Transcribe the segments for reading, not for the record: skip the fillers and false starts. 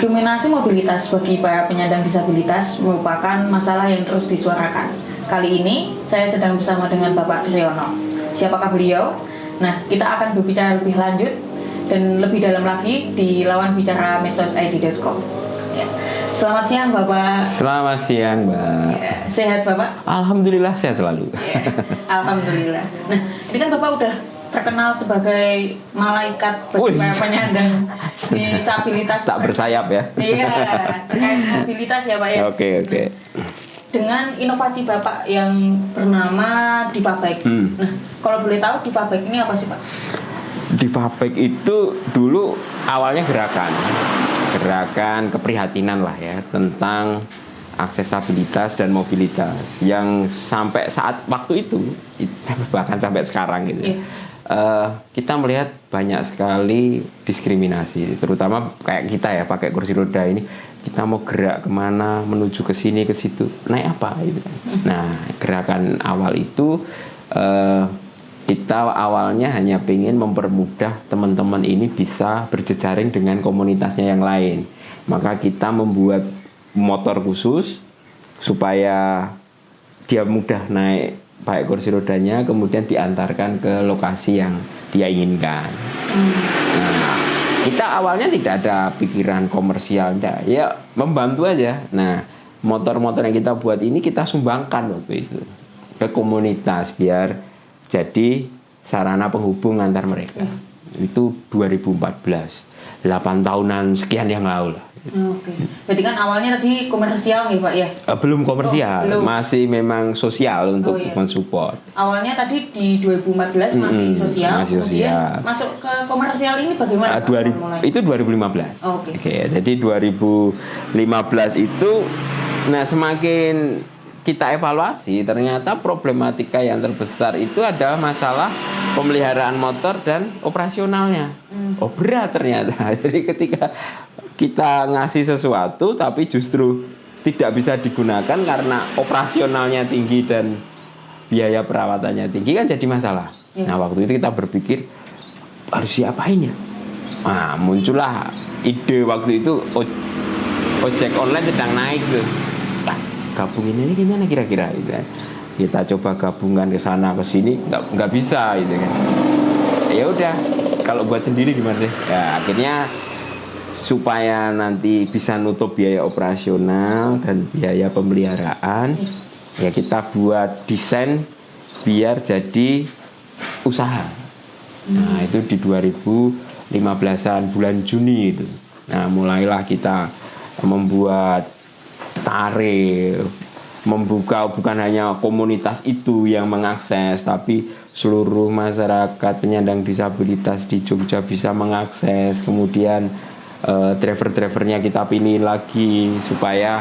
Diskriminasi mobilitas bagi para penyandang disabilitas merupakan masalah yang terus disuarakan. Kali ini saya sedang bersama dengan Bapak Triyono. Siapakah beliau? Nah, kita akan berbicara lebih lanjut dan lebih dalam lagi di lawan bicara medsos.id.com. Ya. Selamat siang Bapak. Selamat siang Mbak. Ya, sehat Bapak? Alhamdulillah sehat selalu. Ya, alhamdulillah. Nah, ini kan Bapak udah terkenal sebagai malaikat bagi para penyandang disabilitas. Tak bersayap ya. Iya, terkait mobilitas ya Pak ya. Oke. Dengan inovasi Bapak yang bernama Difabike. Nah, kalau boleh tahu Difabike ini apa sih Pak? Difabike itu dulu awalnya gerakan keprihatinan lah ya tentang aksesabilitas dan mobilitas yang sampai saat waktu itu bahkan sampai sekarang gitu. Kita melihat banyak sekali diskriminasi, terutama kayak kita ya pakai kursi roda ini, kita mau gerak kemana, menuju ke sini ke situ, naik apa gitu kan. Nah, gerakan awal itu kita awalnya hanya ingin mempermudah teman-teman ini bisa berjejaring dengan komunitasnya yang lain. Maka kita membuat motor khusus supaya dia mudah naik pakai kursi rodanya, kemudian diantarkan ke lokasi yang dia inginkan. Nah, kita awalnya tidak ada pikiran komersial, enggak, ya membantu aja. Nah, motor-motor yang kita buat ini kita sumbangkan waktu itu ke komunitas biar jadi sarana penghubung antar mereka. Itu 2014, 8 tahunan sekian yang lalu lah. Oke. Jadi kan awalnya tadi komersial nih Pak ya? Belum komersial, belum. Masih memang sosial untuk mensupport. Awalnya tadi di 2014 masih sosial, masih kemudian masuk ke komersial ini bagaimana? Itu 2015. Oke. Jadi 2015 itu, nah semakin kita evaluasi ternyata problematika yang terbesar itu adalah masalah pemeliharaan motor dan operasionalnya. Oh berat ternyata. Jadi ketika kita ngasih sesuatu tapi justru tidak bisa digunakan karena operasionalnya tinggi dan biaya perawatannya tinggi, kan jadi masalah. Nah waktu itu kita berpikir harus diapain ya. Nah muncullah ide waktu itu, ojek online sedang naik tuh. Gabungin ini gimana kira-kira gitu kan. Kita coba gabungkan ke sana ke sini, nggak bisa gitu kan. Ya udah, kalau buat sendiri gimana deh. Ya akhirnya supaya nanti bisa nutup biaya operasional dan biaya pemeliharaan, ya kita buat desain biar jadi usaha. Nah itu di 2015an bulan Juni itu. Nah mulailah kita membuat tarif, membuka bukan hanya komunitas itu yang mengakses, tapi seluruh masyarakat penyandang disabilitas di Jogja bisa mengakses. Kemudian driver-drivernya kita pilih lagi supaya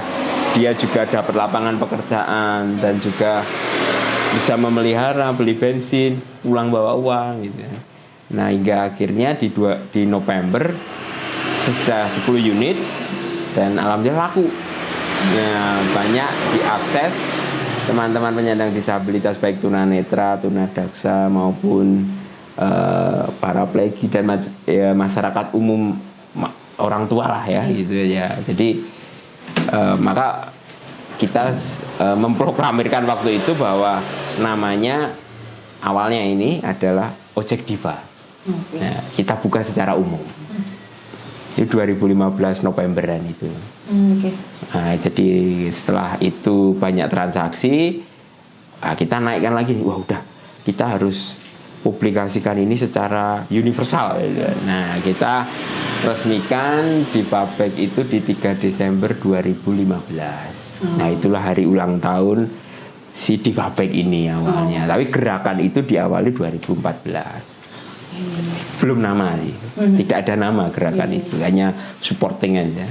dia juga dapat lapangan pekerjaan dan juga bisa memelihara, beli bensin, pulang bawa uang gitu. Nah hingga akhirnya di November sudah 10 unit dan alhamdulillah laku. Nah, banyak diakses teman-teman penyandang disabilitas baik tunanetra, tunadaksa maupun paraplegi dan masyarakat umum, orang tua lah ya gitu ya. Jadi maka kita memproklamirkan waktu itu bahwa namanya awalnya ini adalah Ojek Diva. Nah, kita buka secara umum. Itu 2015 Novemberan itu. Nah, jadi setelah itu banyak transaksi, kita naikkan lagi. Wah udah, kita harus publikasikan ini secara universal. Nah kita resmikan Difabike itu di 3 Desember 2015. Nah itulah hari ulang tahun si Difabike ini awalnya. Tapi gerakan itu diawali 2014. Belum nama sih, tidak ada nama gerakan itu, hanya supporting aja.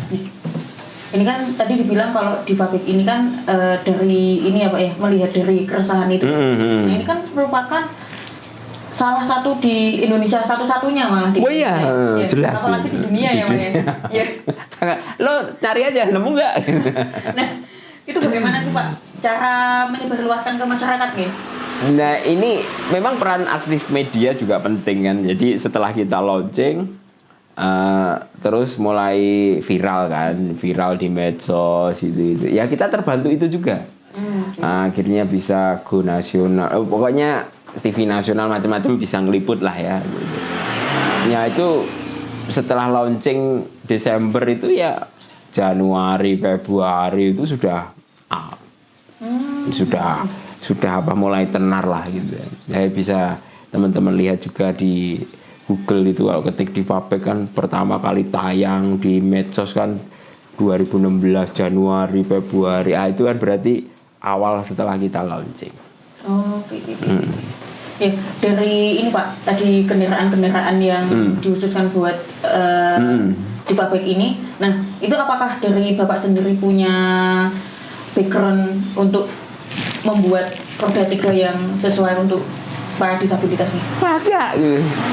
Ini kan tadi dibilang kalau Difabike ini kan dari ini ya Pak ya, melihat dari keresahan itu. Nah, ini kan merupakan salah satu di Indonesia, satu-satunya malah di Indonesia. Ya, jelas. Apalagi di dunia ya Pak ya. Ya. Lo cari aja, nemu nggak? Nah, itu bagaimana sih Pak cara menyebarluaskan ke masyarakat nih? Nah ini memang peran aktif media juga penting kan. Jadi setelah kita launching, terus mulai viral di medsos itu. Ya kita terbantu itu juga. Akhirnya bisa go nasional, pokoknya TV nasional macam-macam bisa ngeliput lah ya. Gitu. Ya itu setelah launching Desember itu ya Januari Februari itu sudah mulai tenar lah gitu. Saya bisa teman-teman lihat juga di Google itu kalau ketik di Vapek kan pertama kali tayang di medsos kan 2016 Januari Februari. Itu kan berarti awal setelah kita launching. Oke. Ya, dari ini Pak, tadi kendaraan-kendaraan yang dikhususkan buat di Vapek ini. Nah, itu apakah dari Bapak sendiri punya background untuk membuat roda 3 yang sesuai untuk para disabilitas nih? Enggak,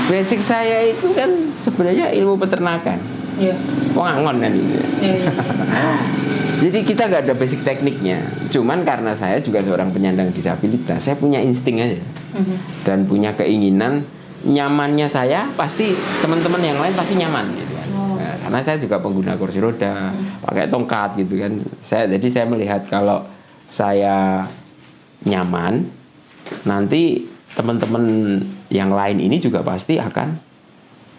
basic saya itu kan sebenarnya ilmu peternakan. Iya. Pengangon kan itu. Iya. Jadi kita nggak ada basic tekniknya. Cuman karena saya juga seorang penyandang disabilitas, saya punya insting aja dan punya keinginan nyamannya saya pasti teman-teman yang lain pasti nyaman gitu kan. Nah, karena saya juga pengguna kursi roda, pakai tongkat gitu kan. Jadi saya melihat kalau saya nyaman, nanti teman-teman yang lain ini juga pasti akan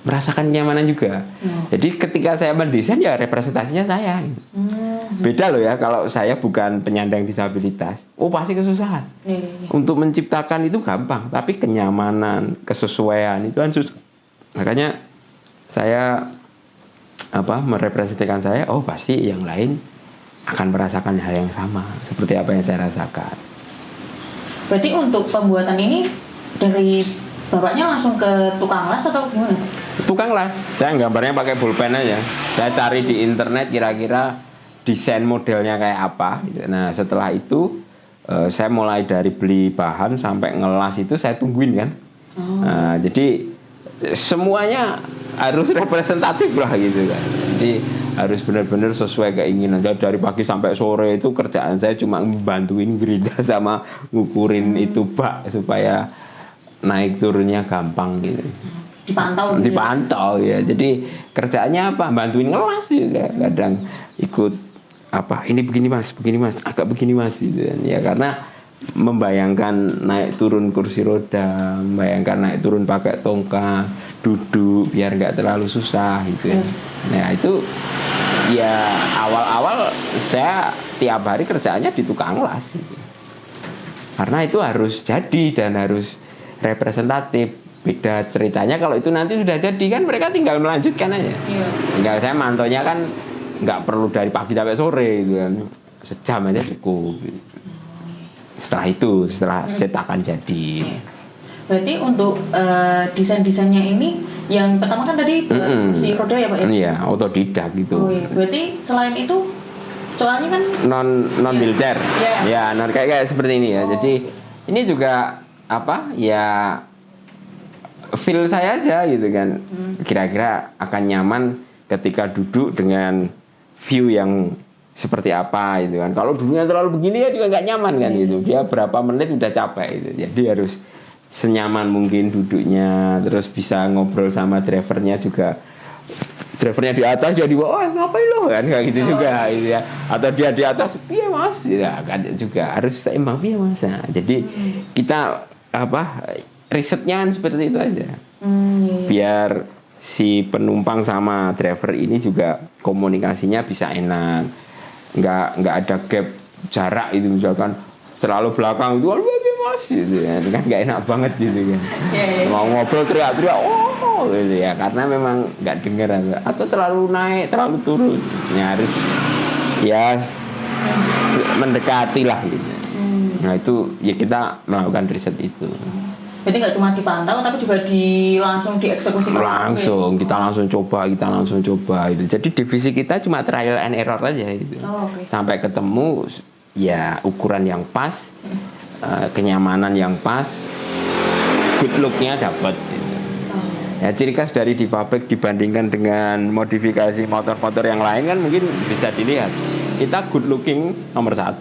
merasakan kenyamanan juga. Jadi ketika saya mendesain ya representasinya saya. Beda loh ya kalau saya bukan penyandang disabilitas. Pasti kesusahan. Untuk menciptakan itu gampang, tapi kenyamanan, kesesuaian itu kan susah. Makanya saya merepresentasikan saya, pasti yang lain akan merasakan hal yang sama seperti apa yang saya rasakan. Berarti untuk pembuatan ini dari bapaknya langsung ke tukang las atau gimana? Tukang las. Saya gambarnya pakai pulpen aja. Saya cari di internet kira-kira desain modelnya kayak apa. Nah setelah itu saya mulai dari beli bahan sampai ngelas itu saya tungguin kan. Nah, jadi semuanya harus representatif lah gitu kan. Jadi harus benar-benar sesuai keinginan. Jadi dari pagi sampai sore itu kerjaan saya cuma membantuin gerinda sama ngukurin itu bak supaya naik turunnya gampang gitu. Dipantau ya. Jadi kerjaannya apa? Bantuin ngelas juga. Kadang ikut ini begini mas, agak begini mas gitu kan. Ya karena membayangkan naik turun kursi roda, membayangkan naik turun pakai tongkat, duduk biar nggak terlalu susah gitu ya. Nah itu ya awal-awal saya tiap hari kerjaannya di tukang las gitu. Karena itu harus jadi dan harus representatif. Beda ceritanya kalau itu nanti sudah jadi kan mereka tinggal melanjutkan aja. Tinggal saya mantonya kan nggak perlu dari pagi sampai sore gitu kan, sejam aja cukup. Setelah cetakan jadi. Berarti untuk desain-desainnya ini yang pertama kan tadi kursi roda ya Pak ya? Iya, otodidak gitu. Berarti selain itu soalnya kan non wheelchair. Ya, kayak seperti ini ya. Jadi ini juga ya feel saya aja gitu kan. Kira-kira akan nyaman ketika duduk dengan view yang seperti apa gitu kan. Kalau duduknya terlalu begini ya juga nggak nyaman kan gitu. Dia berapa menit udah capek gitu. Jadi harus senyaman mungkin duduknya, terus bisa ngobrol sama drivernya juga. Drivernya di atas jadi ngapain lo kan kayak gitu juga gitu ya. Atau dia di atas, iya mas, ya kan juga harus seimbang iya mas. Nah, jadi kita risetnya kan seperti itu aja. Biar si penumpang sama driver ini juga komunikasinya bisa enak. Nggak ada gap jarak itu misalkan terlalu belakang itu mas gitu ya. Kan nggak enak banget gitu kan. Mau ngobrol teriak-teriak gitu ya, karena memang nggak dengar atau terlalu naik terlalu turun ya harus ya mendekati lah gitu. Nah itu ya kita melakukan riset itu. Jadi nggak cuma dipantau tapi juga langsung dieksekusi langsung kita langsung coba itu. Jadi divisi kita cuma trial and error aja gitu. Sampai ketemu ya ukuran yang pas, kenyamanan yang pas, good looknya dapat gitu. Ya ciri khas dari Vapek dibandingkan dengan modifikasi motor-motor yang lain kan mungkin bisa dilihat kita good looking nomor 1.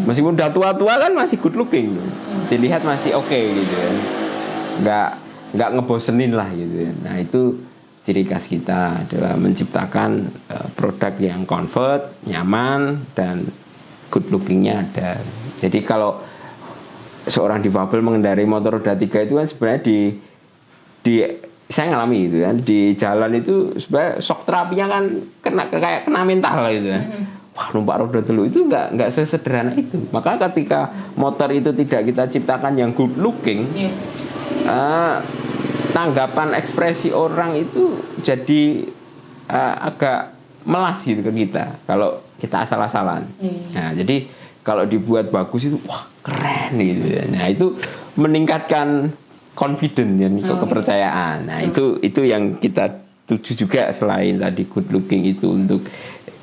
Meskipun udah tua-tua kan masih good looking, dilihat masih oke gitu ya. Nggak ngebosenin lah gitu ya. Nah itu ciri khas kita adalah menciptakan produk yang comfort, nyaman, dan good lookingnya ada. Jadi kalau seorang difabel mengendarai motor roda 3 itu kan sebenarnya di saya ngalami gitu kan, di jalan itu sebenarnya shock terapinya kan kayak kena mental gitu kan. Wah, numpak roda telu itu nggak sesederhana itu. Maka ketika motor itu tidak kita ciptakan yang good looking, tanggapan ekspresi orang itu jadi agak melas gitu ke kita kalau kita asal-asalan. Nah, jadi kalau dibuat bagus itu wah keren gitu. Nah, itu meningkatkan confidence dan kepercayaan. Nah, itu yang kita tuju juga, selain tadi good looking itu untuk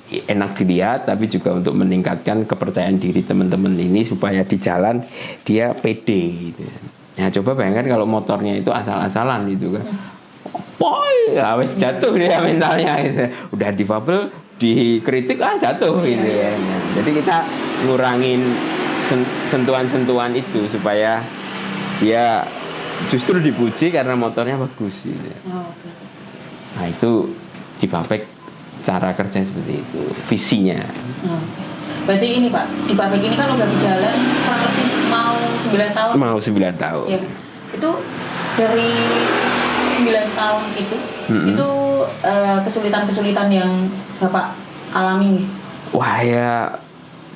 enak dilihat, tapi juga untuk meningkatkan kepercayaan diri teman-teman ini supaya di jalan dia pede gitu. Nah, coba bayangkan kalau motornya itu asal-asalan gitu kan. Boy, habis jatuh dia mentalnya gitu. Udah difabel, dikritik jatuh gitu ya. Nah, jadi kita ngurangin sentuhan-sentuhan itu supaya dia justru dipuji karena motornya bagus gitu. Nah, itu di Fabek cara kerja seperti itu, visinya. Berarti ini Pak, di pabrik ini kan udah berjalan kurang lebih mau 9 tahun. Mau 9 tahun. Ya. Itu dari 9 tahun itu kesulitan-kesulitan yang Bapak alami nih. Wah, ya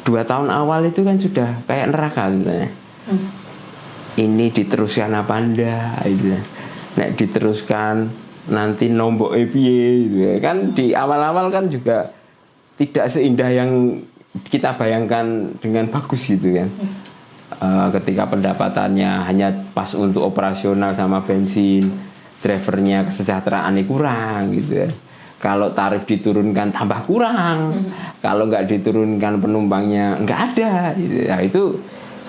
2 tahun awal itu kan sudah kayak neraka sebenarnya. Ini diteruskan apa enggak gitu. Nek diteruskan nanti nombok piye gitu ya. Kan di awal-awal kan juga tidak seindah yang kita bayangkan dengan bagus gitu kan. Ketika pendapatannya hanya pas untuk operasional sama bensin, drivernya kesejahteraannya kurang gitu ya. Kalau tarif diturunkan tambah kurang, kalau nggak diturunkan penumpangnya nggak ada gitu. Ya, itu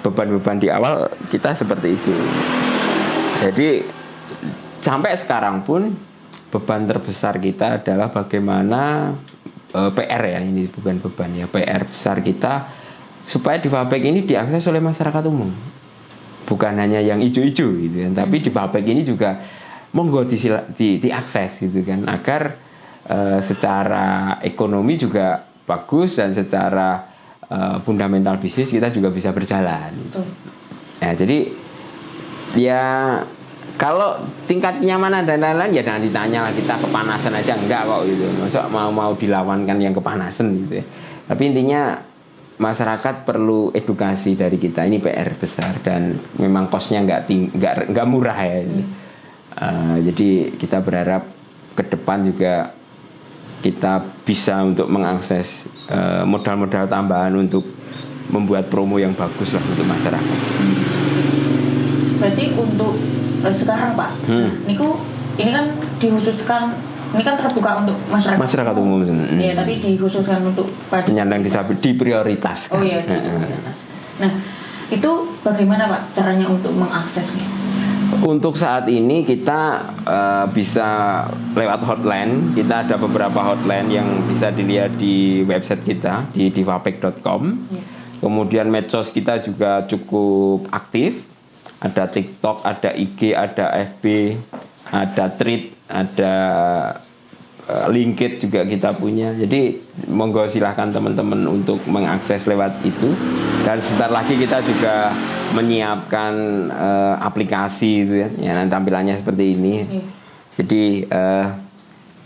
beban-beban di awal kita seperti itu. Jadi sampai sekarang pun beban terbesar kita adalah bagaimana PR ya, ini bukan beban ya, PR besar kita supaya di Fabek ini diakses oleh masyarakat umum, bukan hanya yang ijo-ijo gitu kan, tapi di Fabek ini juga monggo diakses gitu kan, agar secara ekonomi juga bagus dan secara fundamental bisnis kita juga bisa berjalan. Nah, jadi ya kalau tingkat kenyamanan dan lain-lain ya jangan ditanya lah, kita kepanasan aja enggak kok gitu. Maksud mau dilawankan yang kepanasan gitu ya. Tapi intinya masyarakat perlu edukasi dari kita, ini PR besar dan memang kosnya enggak murah ya. Jadi kita berharap ke depan juga kita bisa untuk mengakses modal-modal tambahan untuk membuat promo yang bagus lah untuk masyarakat. Berarti untuk sekarang Pak, ini kan dikhususkan, ini kan terbuka untuk masyarakat umum. Iya, tapi dikhususkan untuk penyandang disabilitas, diprioritaskan. Oh iya, diprioritas. Nah, itu bagaimana Pak caranya untuk mengaksesnya? Untuk saat ini kita bisa lewat hotline. Kita ada beberapa hotline yang bisa dilihat di website kita di divapek.com. Kemudian medsos kita juga cukup aktif. Ada TikTok, ada IG, ada FB, ada Tweet, ada LinkedIn juga kita punya. Jadi monggo silahkan teman-teman untuk mengakses lewat itu. Dan sebentar lagi kita juga menyiapkan aplikasi gitu ya, nanti tampilannya seperti ini. Jadi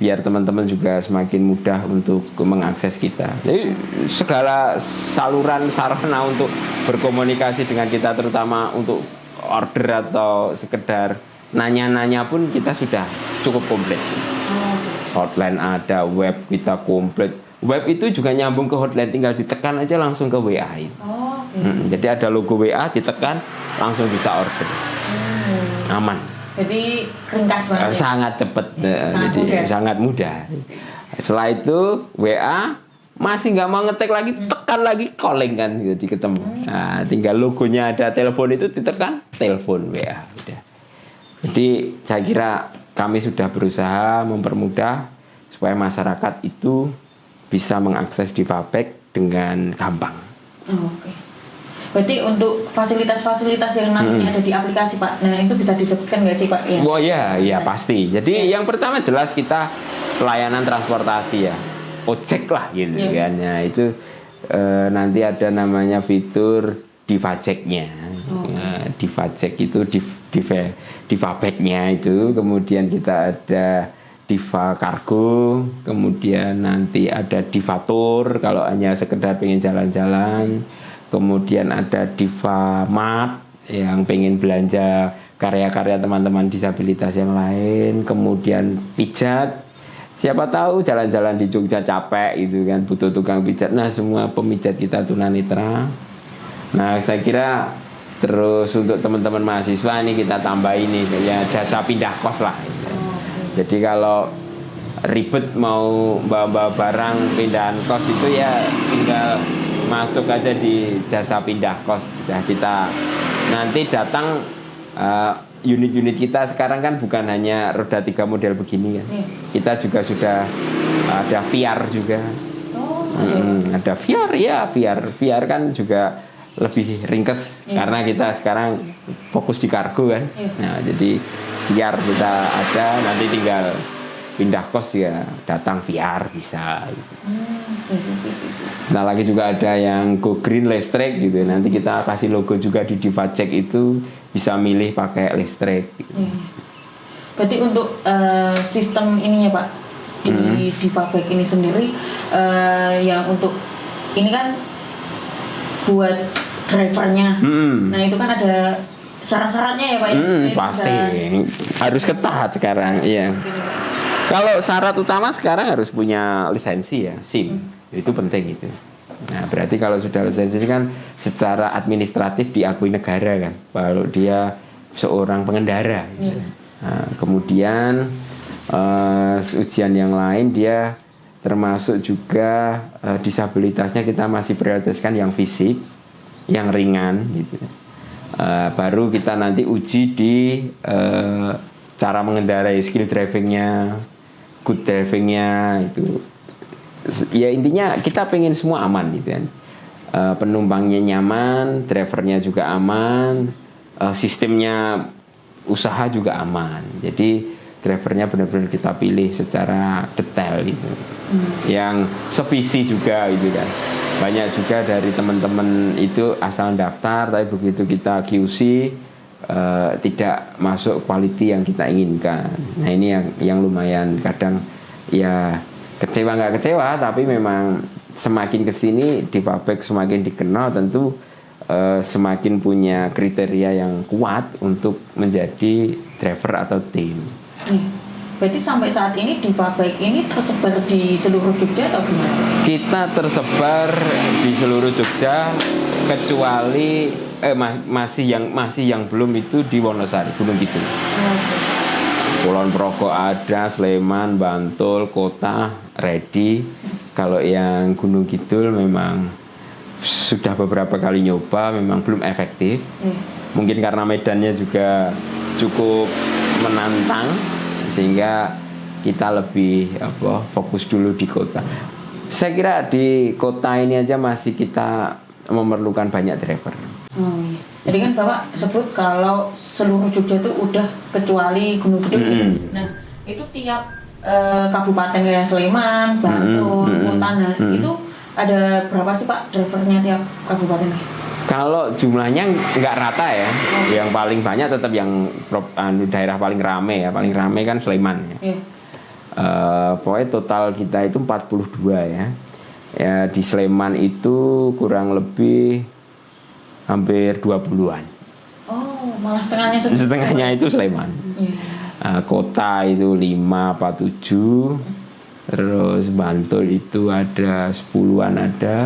biar teman-teman juga semakin mudah untuk mengakses kita. Jadi segala saluran sarana untuk berkomunikasi dengan kita, terutama untuk order atau sekedar nanya-nanya pun kita sudah cukup komplit. Hotline ada, web kita komplit. Web itu juga nyambung ke hotline, tinggal ditekan aja langsung ke WA itu. Jadi ada logo WA, ditekan langsung bisa order. Aman. Jadi ringkas banget. Sangat cepat, sangat mudah. Setelah itu WA masih nggak mau ngetik lagi, tekan lagi, calling kan, jadi ketemu. Nah, tinggal logonya ada telepon itu ditekan, telepon WA udah. Jadi saya kira kami sudah berusaha mempermudah supaya masyarakat itu bisa mengakses di Fabek dengan gampang. Oke. Berarti untuk fasilitas-fasilitas yang nantinya ada di aplikasi Pak, nah itu bisa disebutkan nggak sih Pak? Ya. Oh ya pasti. Jadi yang pertama jelas kita pelayanan transportasi ya, ojek lah gitu kan. Ya itu nanti ada namanya fitur Divajeknya. Divajek itu Divabeknya itu, kemudian kita ada Diva Kargo, kemudian nanti ada Divatur kalau hanya sekedar pengen jalan-jalan, kemudian ada Diva Mart yang pengen belanja karya-karya teman-teman disabilitas yang lain, kemudian pijat, siapa tahu jalan-jalan di Jogja capek gitu kan, butuh tukang pijat, nah semua pemijat kita tunanetra. Nah saya kira terus untuk teman-teman mahasiswa ini kita tambah ini ya jasa pindah kos lah. Jadi kalau ribet mau bawa barang pindahan kos itu ya tinggal masuk aja di jasa pindah kos. Sudah kita nanti datang unit-unit kita sekarang kan bukan hanya roda 3 model begini kan. Kita juga sudah ada VR juga. Ada VR ya, VR kan juga lebih ringkes karena kita sekarang fokus di kargo kan. Nah, jadi VR kita ada, nanti tinggal pindah kos ya datang VR bisa. Nah lagi juga ada yang go green listrik gitu. Nanti kita kasih logo juga di Divajek itu bisa milih pakai listrik. Gitu. Berarti untuk sistem ininya Pak di Divabek ini sendiri yang untuk ini kan buat drivernya. Nah itu kan ada syarat-syaratnya ya Pak ya? Pasti harus ketat sekarang. Iya. Kalau syarat utama sekarang harus punya lisensi ya, SIM. Itu penting itu. Nah berarti kalau sudah lisensi kan secara administratif diakui negara kan, kalau dia seorang pengendara. Gitu. Nah, kemudian ujian yang lain dia termasuk juga disabilitasnya kita masih prioritaskan yang fisik, yang ringan gitu. Baru kita nanti uji di cara mengendarai, skill drivingnya, good drivingnya itu. Ya intinya kita pengen semua aman gitu kan. Penumpangnya nyaman, drivernya juga aman, sistemnya usaha juga aman. Jadi drivernya benar-benar kita pilih secara detail gitu. Yang sevisi juga gitu kan. Banyak juga dari teman-teman itu asal daftar, tapi begitu kita QC tidak masuk quality yang kita inginkan. Nah ini yang lumayan kadang ya kecewa nggak kecewa, tapi memang semakin kesini Divabek semakin dikenal tentu semakin punya kriteria yang kuat untuk menjadi driver atau tim. Berarti sampai saat ini Divabek ini tersebar di seluruh Jogja atau gimana? Kita tersebar di seluruh Jogja kecuali masih yang belum itu di Wonosari, Gunung Kidul. Kulon Progo ada, Sleman, Bantul, Kota, ready. Kalau yang Gunung Kidul memang sudah beberapa kali nyoba, memang belum efektif. Mungkin karena medannya juga cukup menantang, sehingga kita lebih fokus dulu di kota. Saya kira di kota ini aja masih kita memerlukan banyak driver. Jadi kan Bapak sebut kalau seluruh Jogja itu udah kecuali Gunung Kidul. Nah itu tiap kabupaten kayak Sleman, Bantul, Kota, itu ada berapa sih Pak drivernya tiap kabupaten? Kalau jumlahnya nggak rata ya, yang paling banyak tetap yang daerah paling rame ya, paling rame kan Sleman ya. Pokoknya total kita itu 42 ya. Ya di Sleman itu kurang lebih hampir 20-an. Oh, malah setengahnya setengahnya itu Sleman. Kota itu 5 apa 7. Terus Bantul itu ada 10-an ada.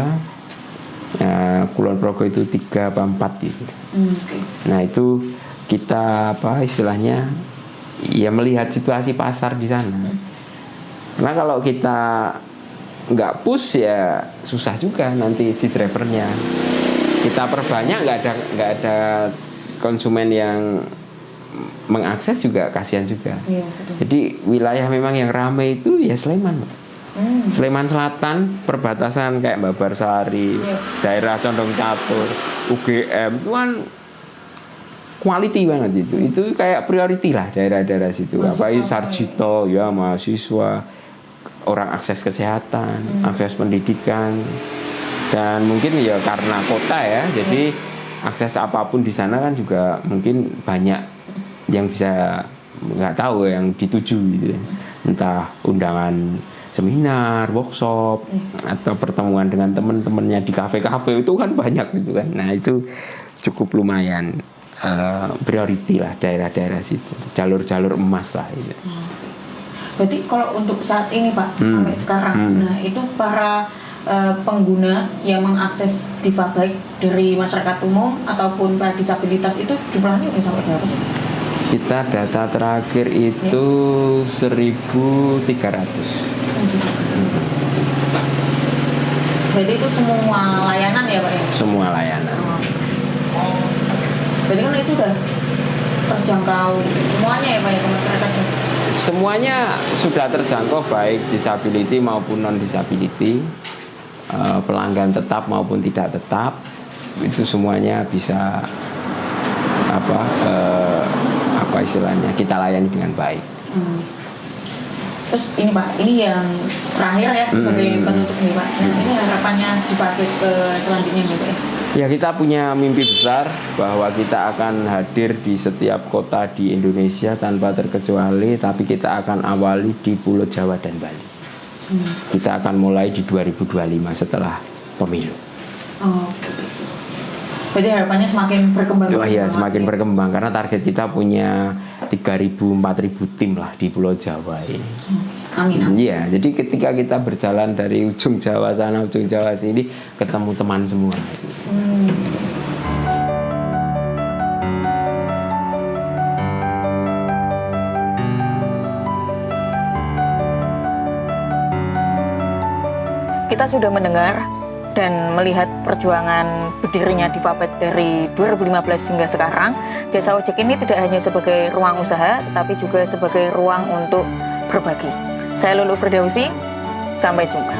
Kulon Progo itu 3 apa 4 gitu. Nah itu kita istilahnya ya melihat situasi pasar di sana. Karena kalau kita nggak push ya susah juga nanti si drivernya. Kita perbanyak nggak ada konsumen yang mengakses juga kasihan juga. Jadi wilayah memang yang ramai itu ya Sleman. Sleman Selatan perbatasan kayak Babarsari, daerah Condong Catur, UGM itu kan quality banget itu kayak priority lah daerah-daerah situ. Apa itu Sarjito ya, mahasiswa, orang akses kesehatan, akses pendidikan, dan mungkin ya karena kota ya, jadi akses apapun di sana kan juga mungkin banyak yang bisa nggak tahu yang dituju gitu ya. Entah undangan seminar, workshop, atau pertemuan dengan teman-temannya di kafe-kafe itu kan banyak gitu kan. Nah itu cukup lumayan priority lah daerah-daerah situ, jalur-jalur emas lah gitu. Berarti kalau untuk saat ini Pak sampai sekarang, nah itu para pengguna yang mengakses Diva Bike dari masyarakat umum ataupun para disabilitas itu jumlahnya udah sampai berapa sih? Kita data terakhir itu 1.300. Berarti itu semua layanan ya Pak ya? Semua layanan. Berarti kan itu udah terjangkau semuanya ya Pak ya ke masyarakat ya? Semuanya sudah terjangkau, baik disability maupun non disability, pelanggan tetap maupun tidak tetap, itu semuanya bisa apa istilahnya kita layani dengan baik. Terus ini Pak, ini yang terakhir ya sebagai penutup nih Pak. Nah ini harapannya dipakai ke selanjutnya nih Pak ya? Ya kita punya mimpi besar bahwa kita akan hadir di setiap kota di Indonesia tanpa terkecuali, tapi kita akan awali di Pulau Jawa dan Bali. Kita akan mulai di 2025 setelah pemilu. Oh, berarti harapannya semakin berkembang. Oh iya, semakin berkembang karena target kita punya 3.000-4.000 tim lah di Pulau Jawa ini. Amin. Iya, jadi ketika kita berjalan dari ujung Jawa sana, ujung Jawa sini, ketemu teman semua. Kita sudah mendengar dan melihat perjuangan berdirinya Diva Bike dari 2015 hingga sekarang. Jasa ojek ini tidak hanya sebagai ruang usaha, tetapi juga sebagai ruang untuk berbagi. Saya Lulu Firdausi, sampai jumpa.